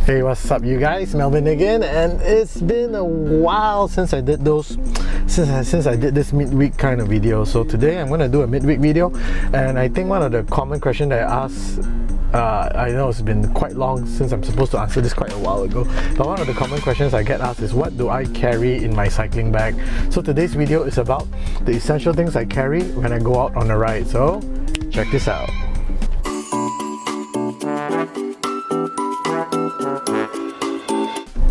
Hey, what's up you guys? Melvin again, and it's been a while since I did since I did this midweek kind of video. So today I'm going to do a midweek video, and I think one of the common questions that I asked, I know it's been quite long since I'm supposed to answer this quite a while ago, but one of the common questions I get asked is what do I carry in my cycling bag? So today's video is about the essential things I carry when I go out on a ride. So check this out.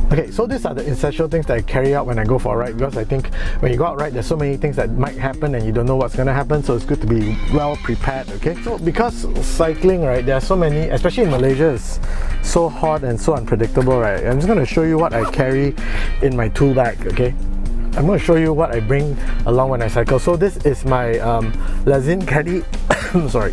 Okay, so these are the essential things that I carry out when I go for a ride, because I think when you go out ride, there's so many things that might happen and you don't know what's going to happen, so it's good to be well prepared. Okay, so because cycling, right, there are so many, especially in Malaysia, it's so hot and so unpredictable, right? I'm just going to show you what I carry in my tool bag. Okay, I'm going to show you what I bring along when I cycle. So this is my Lezyne Caddy. Sorry,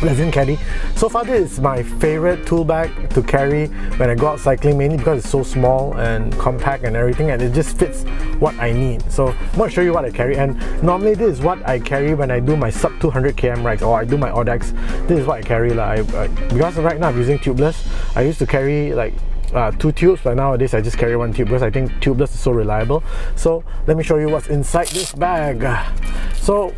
Lezyne Caddy. So far this is my favorite tool bag to carry when I go out cycling, mainly because it's so small and compact and everything, and it just fits what I need. So I'm going to show you what I carry, and normally this is what I carry when I do my sub 200 km rides, or I do my Odex. This is what I carry. Because right now I'm using tubeless. I used to carry like 2 tubes, but nowadays I just carry 1 tube because I think tubeless is so reliable. So let me show you what's inside this bag. So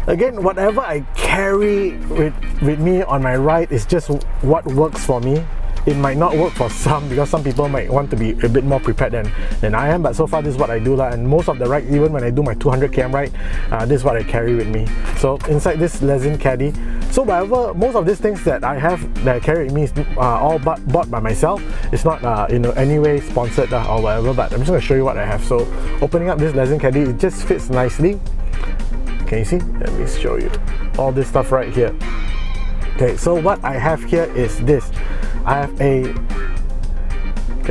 again, whatever I carry with me on my ride is just what works for me. It might not work for some, because some people might want to be a bit more prepared than I am, but so far this is what I do. And most of the ride, even when I do my 200 km ride, this is what I carry with me. So inside this Lezyne Caddy, so most of these things that I have, that I carry with me, is all bought by myself. It's not in any way sponsored or whatever, but I'm just going to show you what I have. So opening up this Lezyne Caddy, it just fits nicely. Can you see? Let me show you all this stuff right here. Okay, so what I have here is this. I have I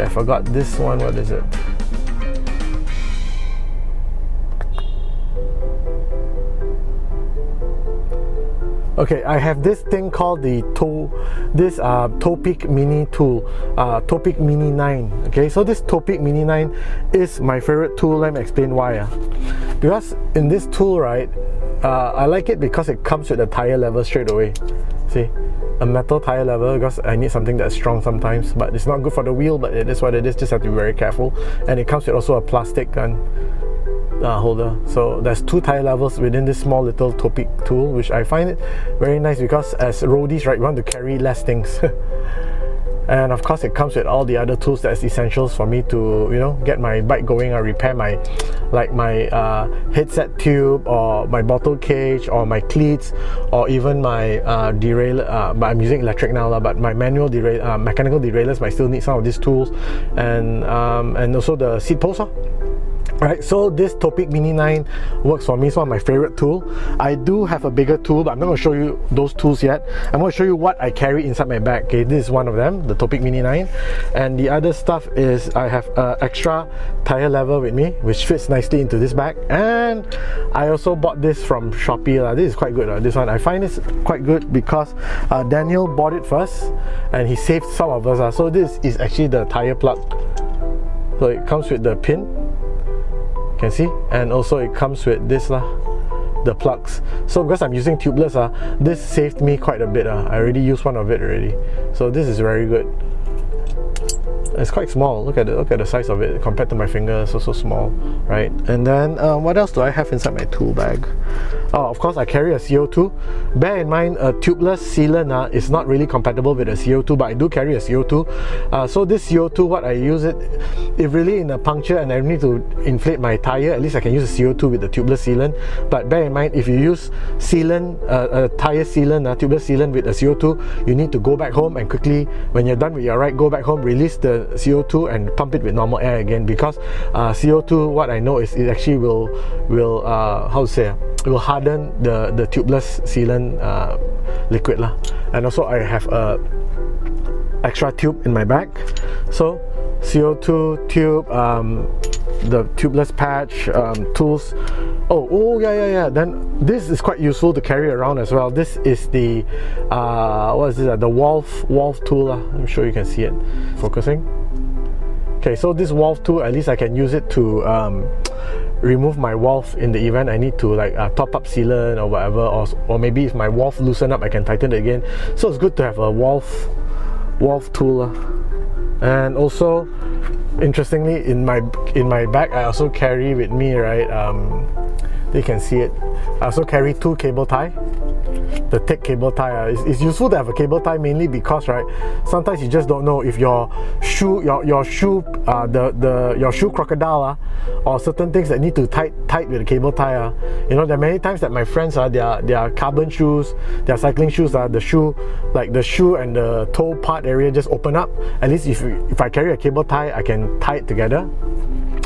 forgot this one. What is it? Okay, I have this thing called the Topeak Mini tool, Topeak Mini 9. Okay, so this Topeak Mini 9 is my favorite tool. Let me explain why. Because in this tool, right, I like it because it comes with a tire lever straight away. See, a metal tire lever, because I need something that's strong sometimes, but it's not good for the wheel, but it is what it is. Just have to be very careful. And it comes with also a plastic holder. So there's 2 tire levels within this small little Topeak tool, which I find it very nice, because as roadies, right, you want to carry less things. And of course it comes with all the other tools that's essentials for me to, you know, get my bike going or repair my headset tube, or my bottle cage, or my cleats, or even my derailleur. But I'm using electric now, but my manual mechanical derailleurs might still need some of these tools, and also the seat post. Right, so this Topeak Mini 9 works for me. It's one of my favorite tools. I do have a bigger tool, but I'm not going to show you those tools yet. I'm going to show you what I carry inside my bag. Okay, this is one of them, the Topeak Mini 9. And the other stuff is I have an extra tire lever with me, which fits nicely into this bag. And I also bought this from Shopee. This is quite good. This one, I find this quite good because Daniel bought it first, and he saved some of us. So this is actually the Tyre Plug. So it comes with the pin, can see, and also it comes with this the plugs. So because I'm using tubeless, this saved me quite a bit. I already used one of it already, so this is very good. It's quite small. Look at the size of it compared to my finger. It's also small, right? And then what else do I have inside my tool bag? Oh, of course I carry a CO2. Bear in mind, a tubeless sealant is not really compatible with a CO2, but I do carry a CO2. So this CO2, what I use it, if really in a puncture and I need to inflate my tire, at least I can use a CO2 with the tubeless sealant. But bear in mind, if you use sealant, a tire sealant, tubeless sealant with a CO2, you need to go back home and quickly, when you're done with your ride, go back home, release the CO2 and pump it with normal air again, because CO2, what I know is it actually will it will harden the tubeless sealant liquid And also I have a extra tube in my bag. So CO2 tube, the tubeless patch, tools. Oh yeah. Then this is quite useful to carry around as well. This is the what is this? The valve tool. I'm sure you can see it. Focusing. Okay, so this valve tool, at least I can use it to remove my valve in the event I need to top up sealant or whatever, or maybe if my valve loosen up, I can tighten it again. So it's good to have a valve tool. And also, interestingly, in my bag, I also carry with me, right, you can see it, I also carry 2 cable tie. The thick cable tie. It's useful to have a cable tie, mainly because, right, sometimes you just don't know if your shoe crocodile or certain things that need to tight with a cable tie. You know, there are many times that my friends their carbon shoes, their cycling shoes, the shoe and the toe part area just open up. At least if I carry a cable tie, I can tie it together.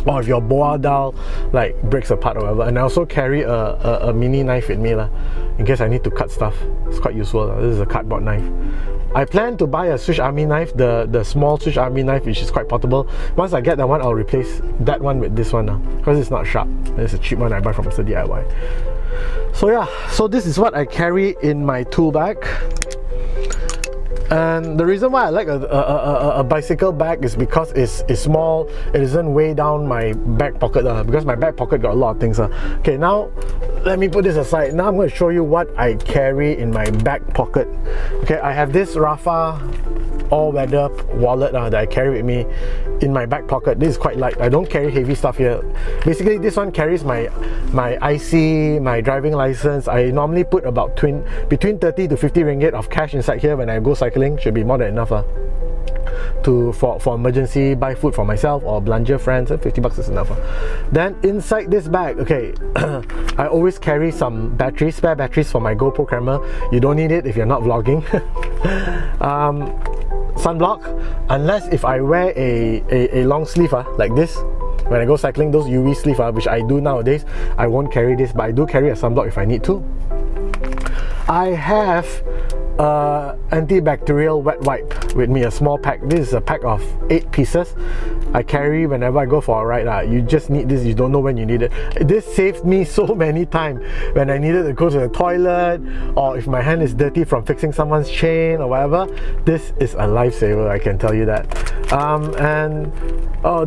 Or if your boa dowel like breaks apart or whatever. And I also carry a mini knife with me in case I need to cut stuff. It's quite useful. This is a cardboard knife. I plan to buy a Swiss Army knife, the small Swiss Army knife, which is quite portable. Once I get that one, I'll replace that one with this one because it's not sharp. It's a cheap one I buy from Mr. DIY. So yeah, so this is what I carry in my tool bag. And the reason why I like a bicycle bag is because it's small. It doesn't weigh down my back pocket because my back pocket got a lot of things. Okay, now let me put this aside. Now I'm going to show you what I carry in my back pocket. Okay, I have this Rafa all-weather wallet that I carry with me in my back pocket. This is quite light. I don't carry heavy stuff here. Basically, this one carries my IC, my driving license. I normally put about between 30 to 50 ringgit of cash inside here when I go cycling. Should be more than enough for emergency, buy food for myself or belanja friends. 50 bucks is enough. Then inside this bag, okay, I always carry some batteries, spare batteries for my GoPro camera. You don't need it if you're not vlogging. Sunblock, unless if I wear a long sleeve like this when I go cycling, those UV sleeve which I do nowadays, I won't carry this, but I do carry a sunblock if I need to. I have antibacterial wet wipe with me, a small pack. This is a pack of 8 pieces I carry whenever I go for a ride. You just need this, you don't know when you need it. This saved me so many times when I needed to go to the toilet, or if my hand is dirty from fixing someone's chain or whatever. This is a lifesaver, I can tell you that.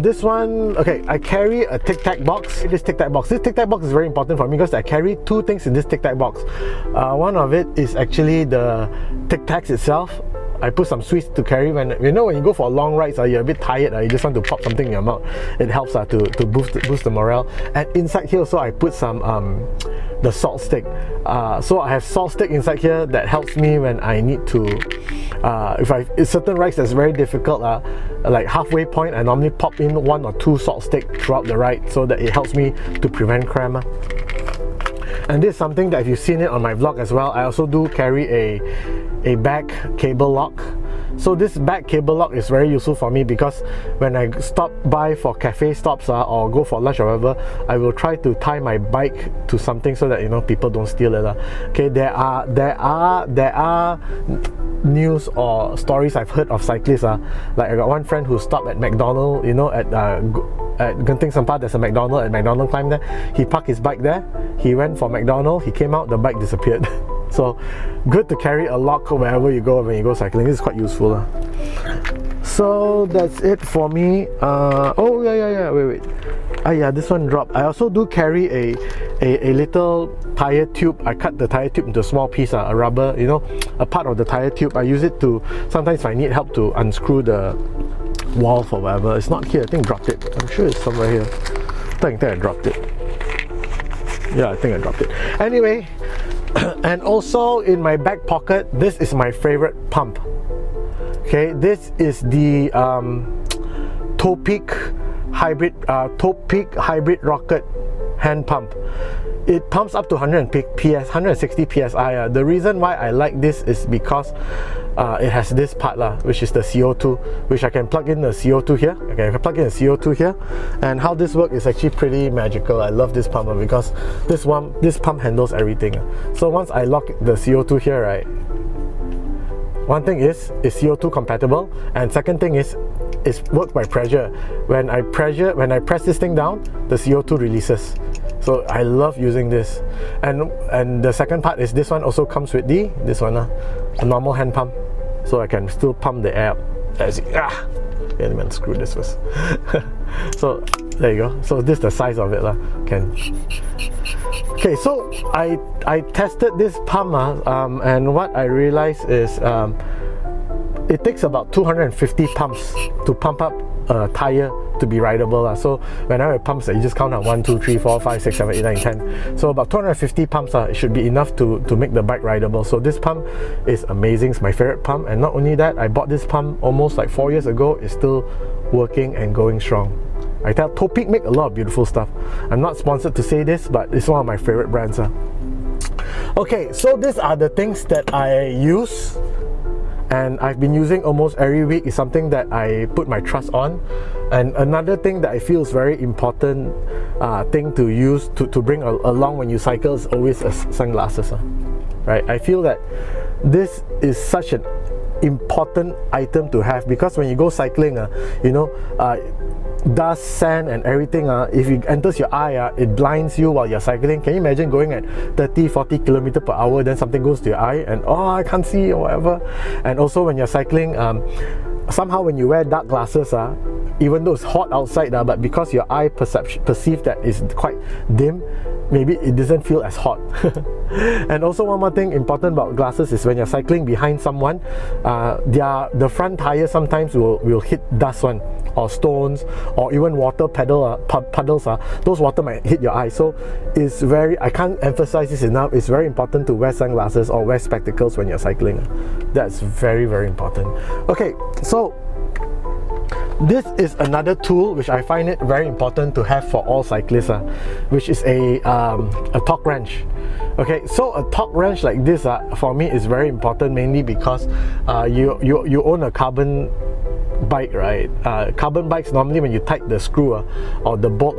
This one, okay, I carry a Tic Tac box. This Tic Tac box is very important for me because I carry 2 things in this Tic Tac box. One of it is actually the Tic Tacs itself. I put some sweets to carry when you go for a long ride, you're a bit tired, you just want to pop something in your mouth. It helps to boost the morale. And inside here also I put some the salt stick. So I have salt stick inside here that helps me when I need to if certain rides that's very difficult, like halfway point, I normally pop in 1 or 2 salt stick throughout the ride so that it helps me to prevent cramp. And this is something that if you've seen it on my vlog as well, I also do carry a back cable lock. So this back cable lock is very useful for me because when I stop by for cafe stops or go for lunch or whatever, I will try to tie my bike to something so that people don't steal it. Okay, there are news or stories I've heard of cyclists. Like I got one friend who stopped at McDonald's, at Genting Sempat, there's a McDonald's, at McDonald's climb there. He parked his bike there, he went for McDonald's, he came out, the bike disappeared. So good to carry a lock wherever you go when you go cycling. This is quite useful. So that's it for me. Wait. This one dropped. I also do carry a little tire tube. I cut the tire tube into a small piece, a rubber, a part of the tire tube. I use it to, sometimes if I need help to unscrew the wall or whatever. It's not here, I think I dropped it. I'm sure it's somewhere here. I think I dropped it. Yeah, I think I dropped it. Anyway, and also in my back pocket, this is my favorite pump. Okay, this is the Topeak hybrid rocket hand pump. It pumps up to 160 psi. The reason why I like this is because it has this part which is the CO2, which I can plug in the CO2 here. Okay, I can plug in the CO2 here, and how this works is actually pretty magical. I love this pump because this pump handles everything. So once I lock the CO2 here, right, one thing is CO2 compatible, and second thing is it's worked by pressure. When I press this thing down, the CO2 releases. So I love using this. And the second part is this one also comes with this one, a normal hand pump. So I can still pump the air up. Let me unscrew this first. So there you go. So this is the size of it. Okay, so I tested this pump and what I realized is it takes about 250 pumps to pump up a tire to be rideable. So whenever it pumps, you just count out 1, 2, 3, 4, 5, 6, 7, 8, 9, 10. So about 250 pumps should be enough to make the bike rideable. So this pump is amazing. It's my favorite pump. And not only that, I bought this pump almost like 4 years ago. It's still working and going strong. I tell Topeak make a lot of beautiful stuff. I'm not sponsored to say this, but it's one of my favorite brands. Okay, so these are the things that I use, and I've been using almost every week. Is something that I put my trust on. And another thing that I feel is very important thing to use to bring along when you cycle is always sunglasses, right? I feel that this is such an important item to have, because when you go cycling, you know, dust, sand and everything, if it enters your eye, it blinds you while you're cycling. Can you imagine going at 30-40 km per hour, then something goes to your eye and oh, I can't see or whatever. And also when you're cycling, somehow when you wear dark glasses, even though it's hot outside, but because your eye perceive that it's quite dim, maybe it doesn't feel as hot. And also one more thing important about glasses is when you're cycling behind someone, the front tire sometimes will hit dust or stones or even water puddles. Those water might hit your eye. So it's I can't emphasize this enough, it's very important to wear sunglasses or wear spectacles when you're cycling. That's very, very important. Okay, so this is another tool which I find it very important to have for all cyclists, which is a torque wrench. Okay, so a torque wrench like this for me is very important, mainly because you own a carbon bike, right? Carbon bikes, normally when you tighten the screw or the bolt,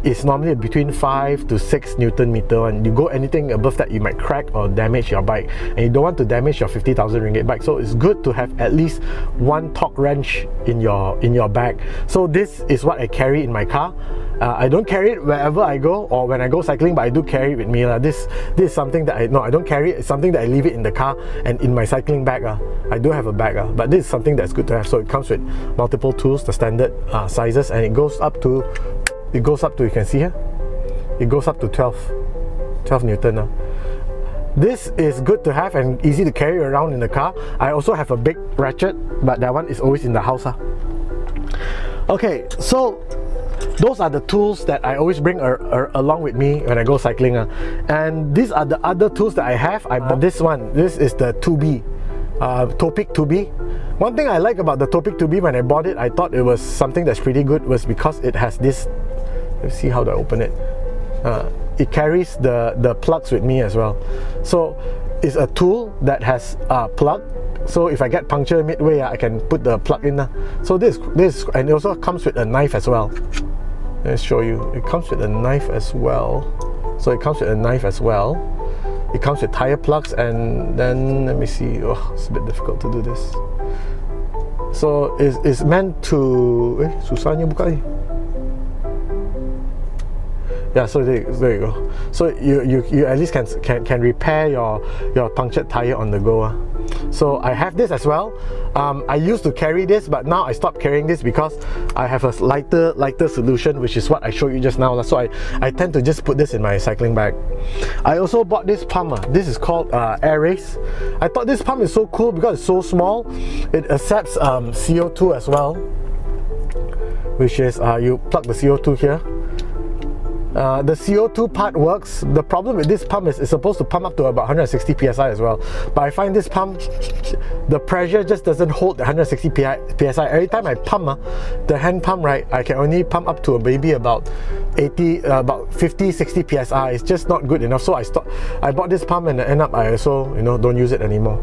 it's normally between 5 to 6 Newton meter, and you go anything above that you might crack or damage your bike, and you don't want to damage your 50,000 ringgit bike. So it's good to have at least one torque wrench in your bag. So this is what I carry in my car. I don't carry it wherever I go or when I go cycling, but I do carry it with me. This is something that I don't carry it. It's something that I leave it in the car and in my cycling bag. I do have a bag, but this is something that's good to have. So it comes with multiple tools, the standard sizes, and it goes up to, you can see here, it goes up to 12 Newton. This is good to have and easy to carry around in the car. I also have a big ratchet, but that one is always in the house. Okay, so those are the tools that I always bring along with me when I go cycling. And these are the other tools that I have. I bought this one. This is the 2B, Topeak 2B. One thing I like about the Topeak 2B, when I bought it, I thought it was something that's pretty good, was because it has this, let's see how to open it. It carries the plugs with me as well. So it's a tool that has a plug. So if I get puncture midway, I can put the plug in. So this, and it also comes with a knife as well. Let's show you. It comes with a knife as well. So it comes with a knife as well. It comes with tire plugs, and then let me see. Oh, it's a bit difficult to do this. So it's meant to. Susahnya buka ni. Yeah, so there you go. So you at least can repair your punctured tire on the go. So I have this as well. I used to carry this, but now I stopped carrying this because I have a lighter solution, which is what I showed you just now. So I tend to just put this in my cycling bag. I also bought this pump. This is called Air Race. I thought this pump is so cool because it's so small. It accepts CO2 as well, which is you plug the CO2 here. The CO2 part works. The problem with this pump is it's supposed to pump up to about 160 psi as well, but I find this pump, the pressure just doesn't hold the 160 psi. Every time I pump, the hand pump, right, I can only pump up to maybe about 50-60 psi. It's just not good enough. So I bought this pump, and end up I also don't use it anymore.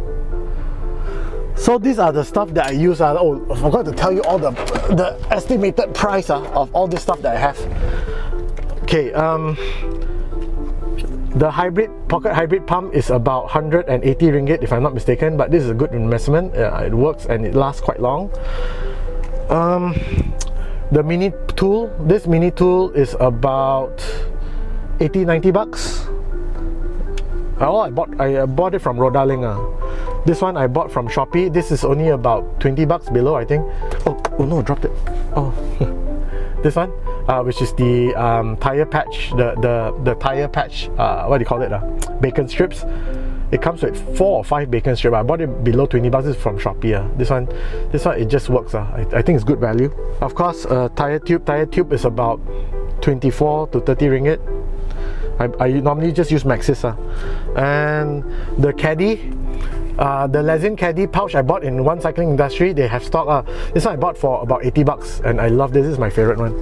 So these are the stuff that I use. Oh, I forgot to tell you all the estimated price of all this stuff that I have. Okay, the pocket hybrid pump is about 180 ringgit if I'm not mistaken, but this is a good investment. It works and it lasts quite long. The mini tool, this mini tool is about 80-90 bucks. Oh, I bought it from Rodalink. This one I bought from Shopee. This is only about 20 bucks below, I think. Oh no, dropped it. Oh, this one. Which is the tire patch, the tire patch, what do you call it? Bacon strips. it comes with 4 or 5 bacon strips. I bought it below 20 bucks. This is from Shopee. This one it just works. I think it's good value. Of course, tire tube is about 24 to 30 ringgit. I normally just use Maxis. And the caddy, the Lezyne Caddy pouch I bought in One Cycling Industry, they have stock. This one I bought for about 80 bucks and I love this. This is my favorite one.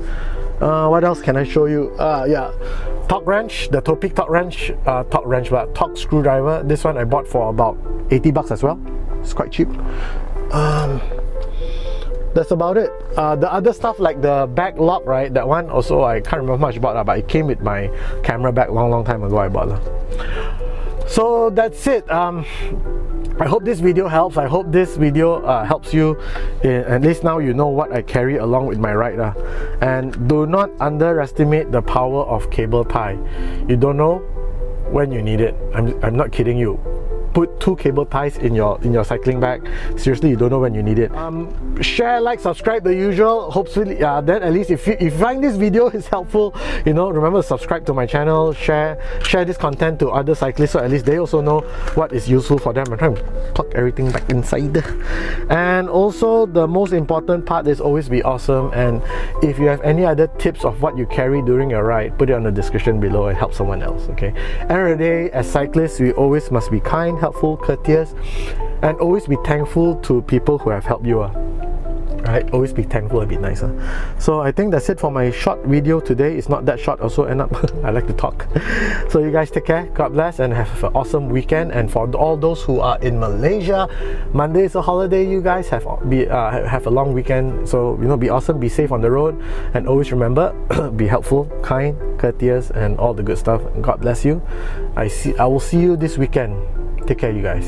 What else can I show you? Yeah, torque wrench, the Topeak torque screwdriver. This one I bought for about 80 bucks as well. It's quite cheap. That's about it. The other stuff like the back lock, right? That one also I can't remember much about, but it came with my camera back long time ago I bought. So that's it. I hope this video helps. I hope this video helps you. At least now you know what I carry along with my ride. And do not underestimate the power of cable tie. You don't know when you need it. I'm not kidding you. Put 2 cable ties in your cycling bag. Seriously, you don't know when you need it. Share, like, subscribe, the usual. Hopefully, then at least if you find this video is helpful, you know, remember to subscribe to my channel. Share this content to other cyclists, so at least they also know what is useful for them. I'm trying to plug everything back inside. And also, the most important part is always be awesome. And if you have any other tips of what you carry during your ride, put it on the description below and help someone else. Okay. End of the day, as cyclists, we always must be kind, helpful, courteous, and always be thankful to people who have helped you. Right? Always be thankful and be nicer. So I think that's it for my short video today. It's not that short also, end up I like to talk. So you guys take care, God bless, and have an awesome weekend. And for all those who are in Malaysia, Monday is a holiday. You guys have a long weekend, so you know, be awesome, be safe on the road, and always remember, be helpful, kind, courteous, and all the good stuff. God bless you. I will see you this weekend. Take care, you guys.